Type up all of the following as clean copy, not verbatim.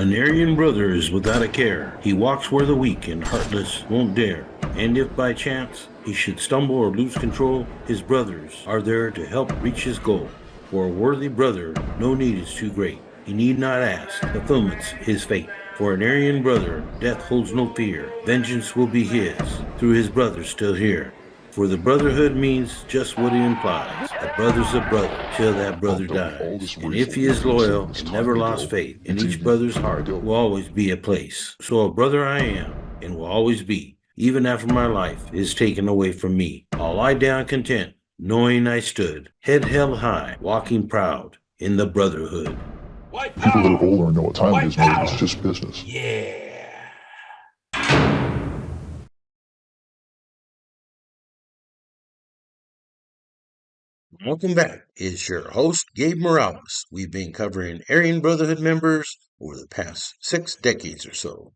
An Aryan brother is without a care. He walks where the weak and heartless won't dare. And if by chance he should stumble or lose control, his brothers are there to help reach his goal. For a worthy brother, no need is too great. He need not ask, fulfillment's his fate. For an Aryan brother, death holds no fear. Vengeance will be his, through his brothers still here. For the brotherhood means just what it implies. A brother's a brother till that brother dies. And if he is loyal and never lost faith, in each brother's heart will always be a place. So a brother I am and will always be, even after my life is taken away from me. I'll lie down content, knowing I stood, head held high, walking proud in the brotherhood. People that are older and know what time it is know it's just business. Yeah. Welcome back. It's your host, Gabe Morales. We've been covering Aryan Brotherhood members over the past 6 decades or so.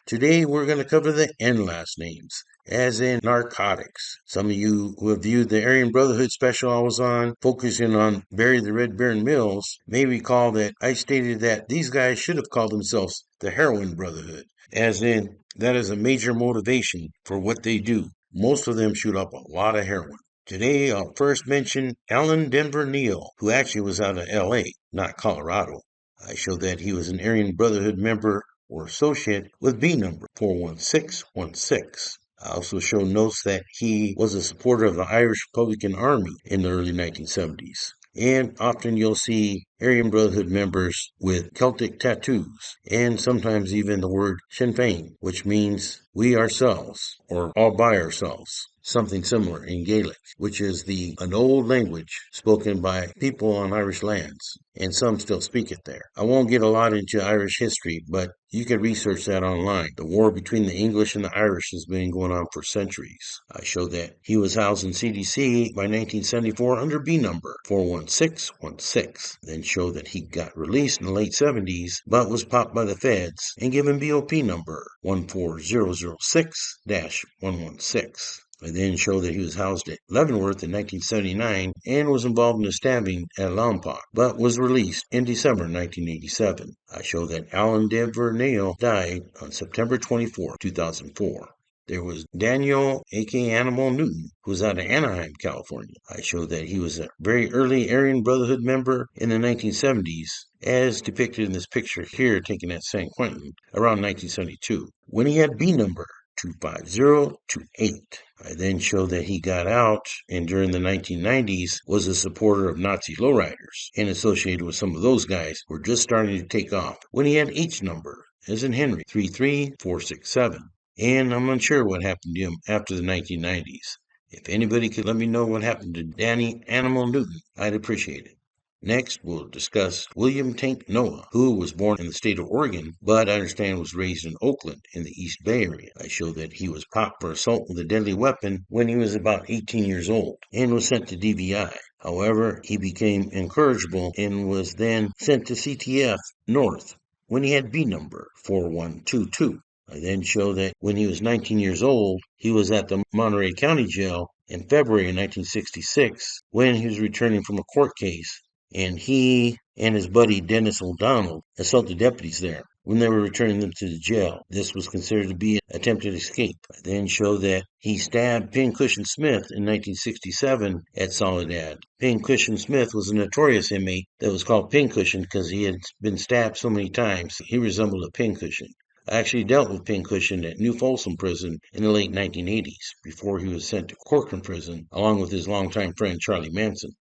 Today, we're going to cover the N last names, as in narcotics. Some of you who have viewed the Aryan Brotherhood special I was on, focusing on Barry the Red Baron Mills, may recall that I stated that these guys should have called themselves the Heroin Brotherhood, as in that is a major motivation for what they do. Most of them shoot up a lot of heroin. Today, I'll first mention Alan Denver Neal, who actually was out of LA, not Colorado. I showed that he was an Aryan Brotherhood member or associate with B number 41616. I also show notes that he was a supporter of the Irish Republican Army in the early 1970s. And often you'll see Aryan Brotherhood members with Celtic tattoos, and sometimes even the word Sinn Féin, which means we ourselves, or all by ourselves. Something similar in Gaelic, which is an old language spoken by people on Irish lands, and some still speak it there. I won't get a lot into Irish history, but you can research that online. The war between the English and the Irish has been going on for centuries. I show that he was housed in CDC by 1974 under B number 41616. Then show that he got released in the late 70s, but was popped by the feds and given BOP number 14006-116. I then show that he was housed at Leavenworth in 1979 and was involved in a stabbing at Lompoc, but was released in December 1987. I show that Alan Denver Neal died on September 24, 2004. There was Daniel, a.k.a. Animal Newton, who was out of Anaheim, California. I show that he was a very early Aryan Brotherhood member in the 1970s, as depicted in this picture here taken at San Quentin around 1972, when he had B number 25028. I then show that he got out and during the 1990s was a supporter of Nazi lowriders and associated with some of those guys who were just starting to take off when he had H number, as in Henry, 33467. And I'm unsure what happened to him after the 1990s. If anybody could let me know what happened to Danny Animal Newton, I'd appreciate it. Next, we'll discuss William Tank Noah, who was born in the state of Oregon, but I understand was raised in Oakland in the East Bay Area. I show that he was popped for assault with a deadly weapon when he was about 18 years old and was sent to DVI. However, he became incorrigible and was then sent to CTF North when he had B number 4122. I then show that when he was 19 years old, he was at the Monterey County Jail in February of 1966 when he was returning from a court case, and he and his buddy Dennis O'Donnell assaulted deputies there when they were returning them to the jail. This was considered to be an attempted escape. I then show that he stabbed Pincushion Smith in 1967 at Soledad. Pincushion Smith was a notorious inmate that was called Pincushion because he had been stabbed so many times he resembled a pincushion. I actually dealt with Pincushion at New Folsom Prison in the late 1980s before he was sent to Corcoran Prison along with his longtime friend Charlie Manson.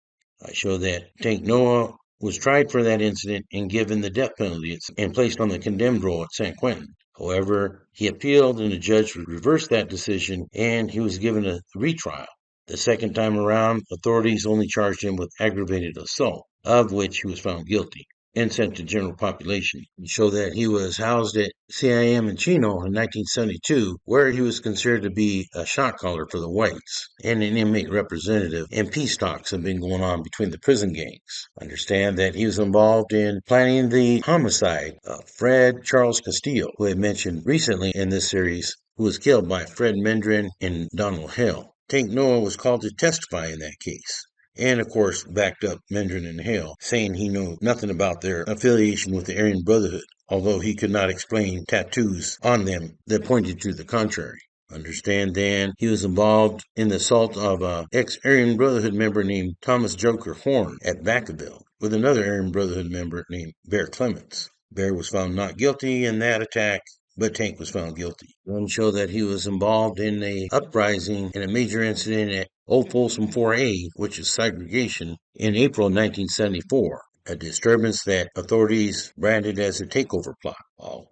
I show that Tank Noah was tried for that incident and given the death penalty and placed on the condemned roll at San Quentin. However, he appealed and the judge reversed that decision and he was given a retrial. The second time around, authorities only charged him with aggravated assault, of which he was found guilty and sent to general population. He showed that he was housed at CIM in Chino in 1972, where he was considered to be a shot caller for the whites and an inmate representative, and peace talks have been going on between the prison gangs. Understand that he was involved in planning the homicide of Fred Charles Castillo, who I mentioned recently in this series, who was killed by Fred Mendrin and Donald Hale. Tank Noah was called to testify in that case. and of course backed up Mendrin and Hale, saying he knew nothing about their affiliation with the Aryan Brotherhood, although he could not explain tattoos on them that pointed to the contrary. Understand then, he was involved in the assault of a ex-Aryan Brotherhood member named Thomas Joker Horn at Vacaville with another Aryan Brotherhood member named Bear Clements. Bear was found not guilty in that attack, but Tank was found guilty. One show that he was involved in a uprising in a major incident at Old Folsom 4A, which is segregation, in April 1974. A disturbance that authorities branded as a takeover plot.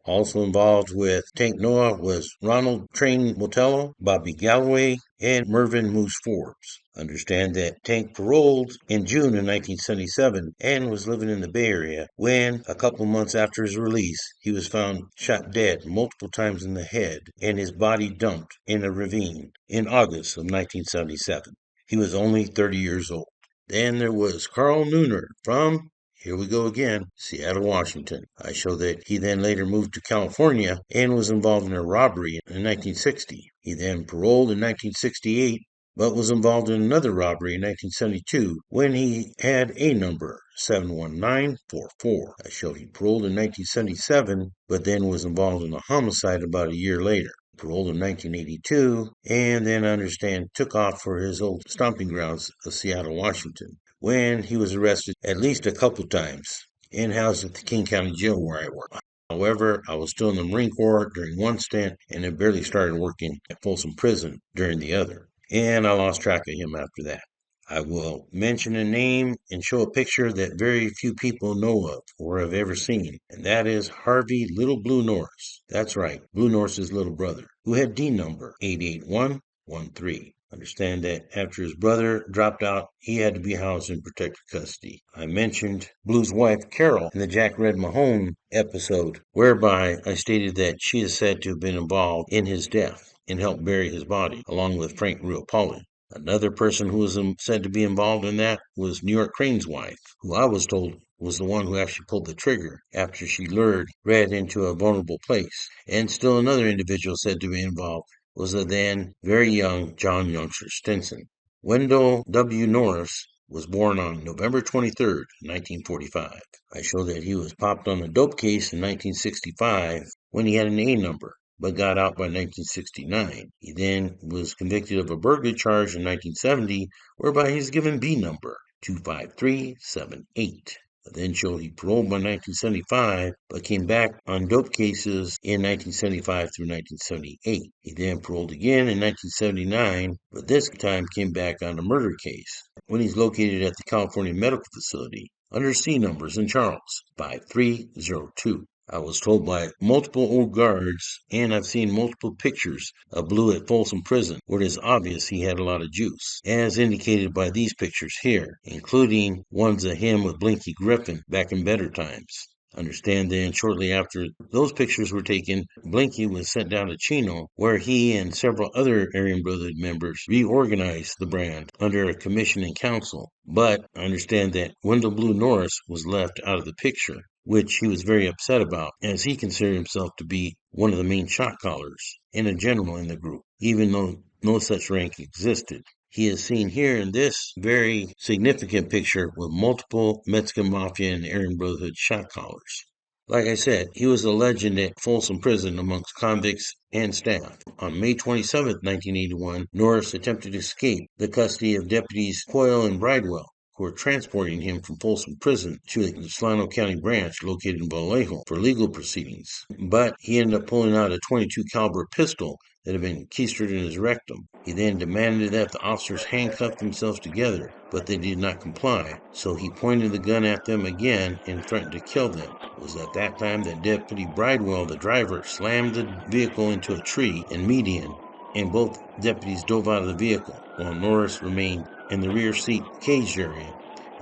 Also involved with Tank Noah was Ronald Train Motello, Bobby Galloway, and Mervyn Moose Forbes. Understand that Tank paroled in June of 1977 and was living in the Bay Area when, a couple months after his release, he was found shot dead multiple times in the head and his body dumped in a ravine in August of 1977. He was only 30 years old. Then there was Carl Nooner from, here we go again, Seattle, Washington. I show that he then later moved to California and was involved in a robbery in 1960. He then paroled in 1968, but was involved in another robbery in 1972 when he had a number 71944. I show he paroled in 1977, but then was involved in a homicide about a year later. Paroled in 1982, and then I understand took off for his old stomping grounds of Seattle, Washington, when he was arrested at least a couple times and housed at the King County Jail where I work. However, I was still in the Marine Corps during one stint and had barely started working at Folsom Prison during the other, and I lost track of him after that. I will mention a name and show a picture that very few people know of or have ever seen, and that is Harvey Little Blue Norris. That's right, Blue Norris's little brother, who had D number 88113. Understand that after his brother dropped out, he had to be housed in protective custody. I mentioned Blue's wife, Carol, in the Jack Red Mahone episode, whereby I stated that she is said to have been involved in his death and helped bury his body, along with Frank Ruopoli. Another person who was said to be involved in that was New York Crane's wife, who I was told was the one who actually pulled the trigger after she lured Red into a vulnerable place. And still another individual said to be involved was the then very young John Youngster Stinson. Wendell W. Norris was born on November 23rd, 1945. I show that he was popped on a dope case in 1965 when he had an A number, but got out by 1969. He then was convicted of a burglary charge in 1970, whereby he was given B number 25378. Then showed he paroled by 1975, but came back on dope cases in 1975 through 1978. He then paroled again in 1979, but this time came back on a murder case when he's located at the California Medical Facility under C numbers in Charles 5302. I was told by multiple old guards, and I've seen multiple pictures of Blue at Folsom Prison, where it is obvious he had a lot of juice, as indicated by these pictures here, including ones of him with Blinky Griffin back in better times. Understand then, shortly after those pictures were taken, Blinky was sent down to Chino, where he and several other Aryan Brotherhood members reorganized the brand under a commission and council. But understand that Wendell Blue Norris was left out of the picture, which he was very upset about, as he considered himself to be one of the main shot callers and a general in the group, even though no such rank existed. He is seen here in this very significant picture with multiple Mexican Mafia and Aryan Brotherhood shot callers. Like I said, he was a legend at Folsom Prison amongst convicts and staff. On May 27, 1981, Norris attempted to escape the custody of deputies Coyle and Bridewell, who were transporting him from Folsom Prison to the Solano County branch located in Vallejo for legal proceedings. But he ended up pulling out a .22 caliber pistol that had been keistered in his rectum. He then demanded that the officers handcuff themselves together, but they did not comply, so he pointed the gun at them again and threatened to kill them. It was at that time that Deputy Bridewell, the driver, slammed the vehicle into a tree in median, and both deputies dove out of the vehicle, while Norris remained in the rear seat cage area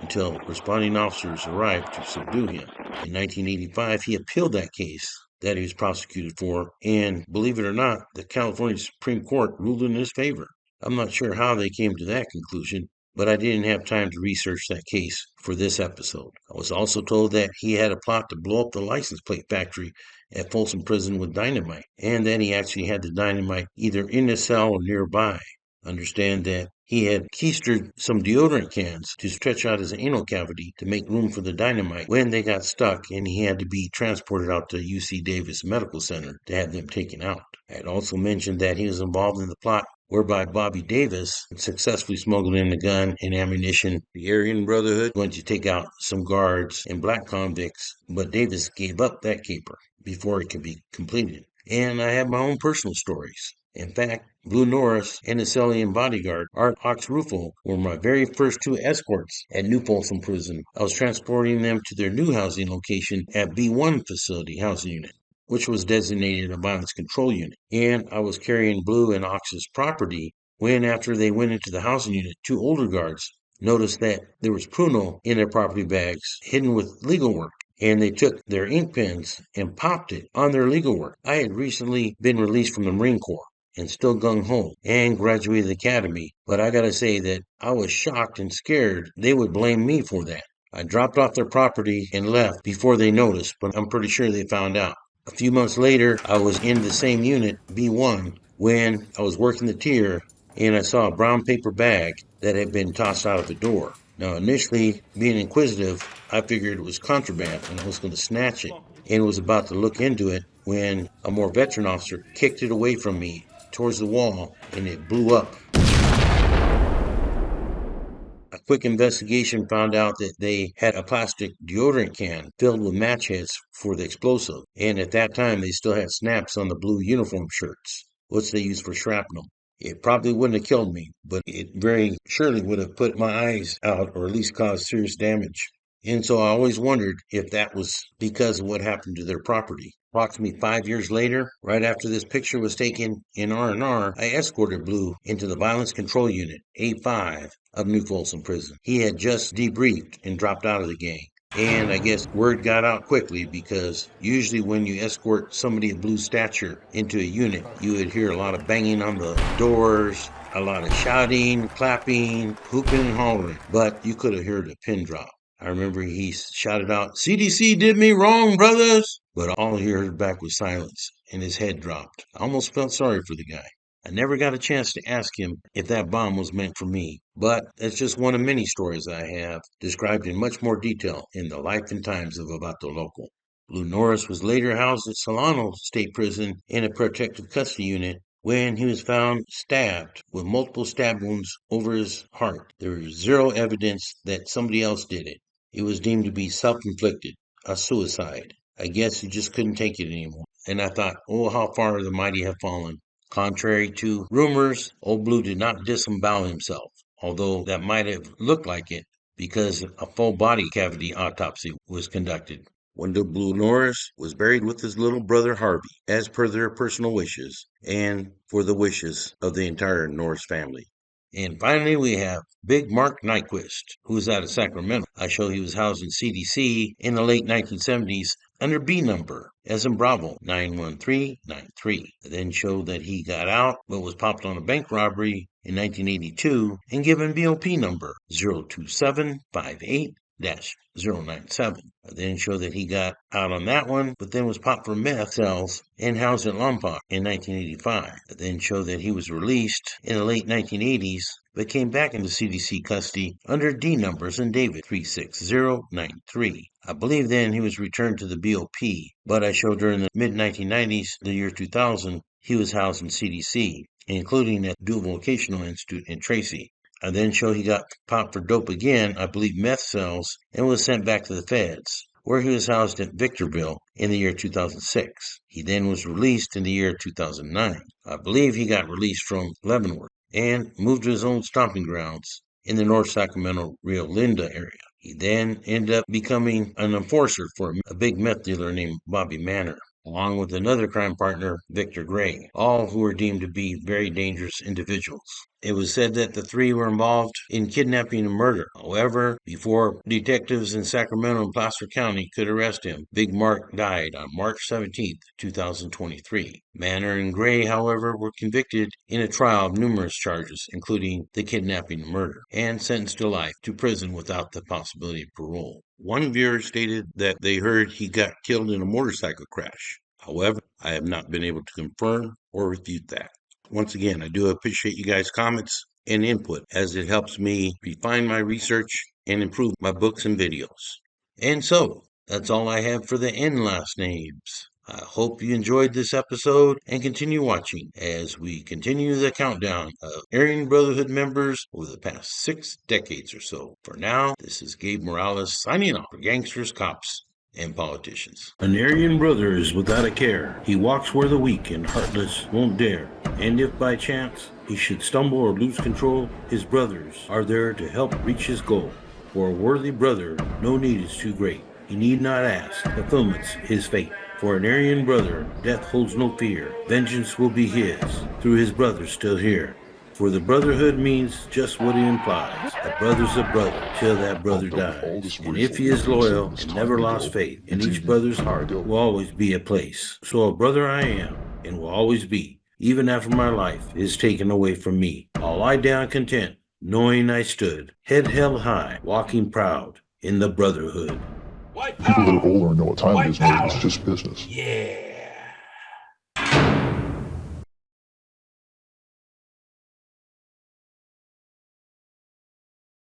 until responding officers arrived to subdue him. In 1985, he appealed that case that he was prosecuted for, and believe it or not, the California Supreme Court ruled in his favor. I'm not sure how they came to that conclusion, but I didn't have time to research that case for this episode. I was also told that he had a plot to blow up the license plate factory at Folsom Prison with dynamite, and that he actually had the dynamite either in his cell or nearby. Understand that he had keistered some deodorant cans to stretch out his anal cavity to make room for the dynamite when they got stuck and he had to be transported out to UC Davis Medical Center to have them taken out. I had also mentioned that he was involved in the plot whereby Bobby Davis successfully smuggled in the gun and ammunition. The Aryan Brotherhood went to take out some guards and black convicts, but Davis gave up that caper before it could be completed. And I have my own personal stories. In fact, Blue Norris and his Sellian bodyguard, Art Oxrufo, were my very first two escorts at New Folsom Prison. I was transporting them to their new housing location at B1 Facility Housing Unit, which was designated a violence control unit. And I was carrying Blue and Ox's property when, after they went into the housing unit, two older guards noticed that there was pruno in their property bags hidden with legal work, and they took their ink pens and popped it on their legal work. I had recently been released from the Marine Corps and still gung-ho and graduated the academy, but I gotta say that I was shocked and scared they would blame me for that. I dropped off their property and left before they noticed, but I'm pretty sure they found out. A few months later, I was in the same unit, B1, when I was working the tier and I saw a brown paper bag that had been tossed out of the door. Now, initially, being inquisitive, I figured it was contraband and I was going to snatch it and was about to look into it when a more veteran officer kicked it away from me towards the wall and it blew up. A quick investigation found out that they had a plastic deodorant can filled with match heads for the explosive, and at that time they still had snaps on the blue uniform shirts, which they used for shrapnel. It probably wouldn't have killed me, but it very surely would have put my eyes out or at least caused serious damage. And so I always wondered if that was because of what happened to their property. Approximately 5 years later, right after this picture was taken in R&R, I escorted Blue into the Violence Control Unit, A5, of New Folsom Prison. He had just debriefed and dropped out of the gang. And I guess word got out quickly because usually when you escort somebody of Blue's stature into a unit, you would hear a lot of banging on the doors, a lot of shouting, clapping, hooping, and hollering. But you could have heard a pin drop. I remember he shouted out, "CDC did me wrong, brothers!" But all he heard back was silence, and his head dropped. I almost felt sorry for the guy. I never got a chance to ask him if that bomb was meant for me, but that's just one of many stories I have, described in much more detail in The Life and Times of a Vato Loco. Blue Norris was later housed at Solano State Prison in a protective custody unit when he was found stabbed with multiple stab wounds over his heart. There was zero evidence that somebody else did it. It was deemed to be self-inflicted, a suicide. I guess he just couldn't take it anymore. And I thought, oh, how far the mighty have fallen. Contrary to rumors, Old Blue did not disembowel himself, although that might have looked like it because a full body cavity autopsy was conducted. Wendell Blue Norris was buried with his little brother Harvey, as per their personal wishes, and for the wishes of the entire Norris family. And finally, we have Big Mark Nyquist, who is out of Sacramento. I show he was housed in CDC in the late 1970s under B number, as in Bravo, 91393. I then showed that he got out, but was popped on a bank robbery in 1982 and given BOP number 02758 097. I then showed that he got out on that one, but then was popped for meth cells and housed at Lompoc in 1985. I then showed that he was released in the late 1980s, but came back into CDC custody under D numbers in David 36093. I believe then he was returned to the BOP, but I showed during the mid-1990s, the year 2000, he was housed in CDC, including at Dual Vocational Institute in Tracy. I then show he got popped for dope again, I believe meth cells, and was sent back to the feds, where he was housed at Victorville in the year 2006. He then was released in the year 2009. I believe he got released from Leavenworth and moved to his own stomping grounds in the North Sacramento, Rio Linda area. He then ended up becoming an enforcer for a big meth dealer named Bobby Manor, along with another crime partner, Victor Gray, all who were deemed to be very dangerous individuals. It was said that the three were involved in kidnapping and murder. However, before detectives in Sacramento and Placer County could arrest him, Big Mark died on March 17, 2023. Manor and Gray, however, were convicted in a trial of numerous charges, including the kidnapping and murder, and sentenced to life to prison without the possibility of parole. One viewer stated that they heard he got killed in a motorcycle crash. However, I have not been able to confirm or refute that. Once again, I do appreciate you guys' comments and input as it helps me refine my research and improve my books and videos. And so, that's all I have for the N last names. I hope you enjoyed this episode and continue watching as we continue the countdown of Aryan Brotherhood members over the past 6 decades or so. For now, this is Gabe Morales signing off for Gangsters, Cops, and Politicians. An Aryan brother is without a care. He walks where the weak and heartless won't dare. And if by chance he should stumble or lose control, his brothers are there to help reach his goal. For a worthy brother, no need is too great. He need not ask, fulfillment's his fate. For an Aryan brother, death holds no fear. Vengeance will be his, through his brothers still here. For the brotherhood means just what it implies. A brother's a brother till that brother dies. And if he is loyal and never lost faith, in each brother's heart will always be a place. So a brother I am, and will always be, even after my life is taken away from me. I'll lie down content, knowing I stood, head held high, walking proud in the brotherhood. People that are older know what time it is, man. It's just business. Yeah.